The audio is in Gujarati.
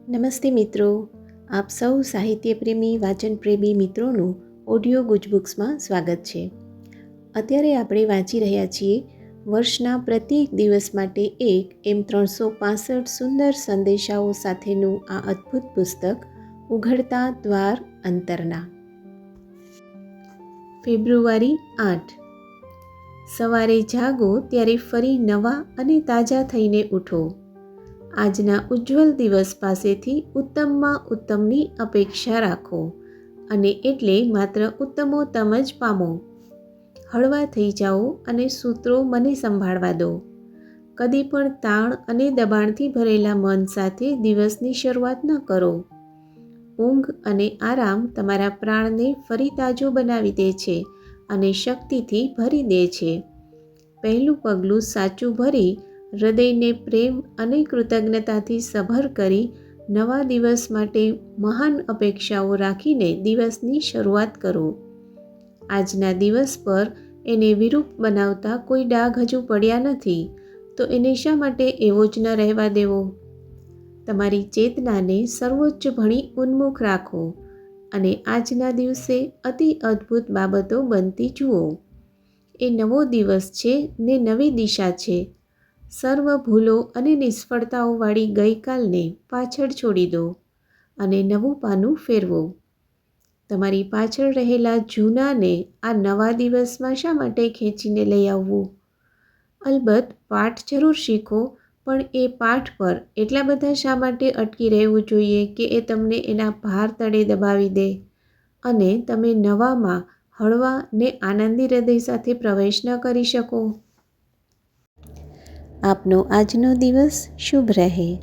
નમસ્તે મિત્રો, આપ સૌ સાહિત્ય પ્રેમી વાચન પ્રેમી મિત્રોનું ઓડિયો ગુજબુક્સમાં સ્વાગત છે. અત્યારે આપણે વાંચી રહ્યા છીએ વર્ષના પ્રત્યેક દિવસ માટે એક એમ 365 સુંદર સંદેશાઓ સાથેનું આ અદ્ભુત પુસ્તક ઉઘડતા દ્વાર અંતરના. ફેબ્રુઆરી 8. સવારે જાગો ત્યારે ફરી નવા અને તાજા થઈને ઉઠો. આજના ઉજ્જવલ દિવસ પાસેથી ઉત્તમમાં ઉત્તમની અપેક્ષા રાખો અને એટલે માત્ર ઉત્તમોત્તમ જ પામો. હળવા થઈ જાઓ અને સૂત્રો મને સંભાળવા દો. કદી પણ તાણ અને દબાણથી ભરેલા મન સાથે દિવસની શરૂઆત ન કરો. ઊંઘ અને આરામ તમારા પ્રાણને ફરી તાજો બનાવી દે છે અને શક્તિથી ભરી દે છે. પહેલું પગલું સાચું ભરી હૃદયને પ્રેમ અને કૃતજ્ઞતાથી સભર કરી નવા દિવસ માટે મહાન અપેક્ષાઓ રાખીને દિવસની શરૂઆત કરો. આજના દિવસ પર એને વિરૂપ બનાવતા કોઈ ડાઘ હજુ પડ્યા નથી, તો એને શા માટે એવો જ ન રહેવા દેવો? તમારી ચેતનાને સર્વોચ્ચ ભણી ઉન્મુખ રાખો અને આજના દિવસે અતિ અદ્ભુત બાબતો બનતી જુઓ. એ નવો દિવસ છે ને નવી દિશા છે. સર્વ ભૂલો અને નિષ્ફળતાઓવાળી ગઈકાલને પાછળ છોડી દો અને નવું પાનું ફેરવો. તમારી પાછળ રહેલા જૂનાને આ નવા દિવસમાં શા માટે ખેંચીને લઈ આવવું? અલબત્ત પાઠ જરૂર શીખો, પણ એ પાઠ પર એટલા બધા શા માટે અટકી રહેવું જોઈએ કે એ તમને એના ભાર તળે દબાવી દે અને તમે નવામાં હળવા ને આનંદી હૃદય સાથે પ્રવેશ ન કરી શકો? આપનો આજનો દિવસ શુભ રહે.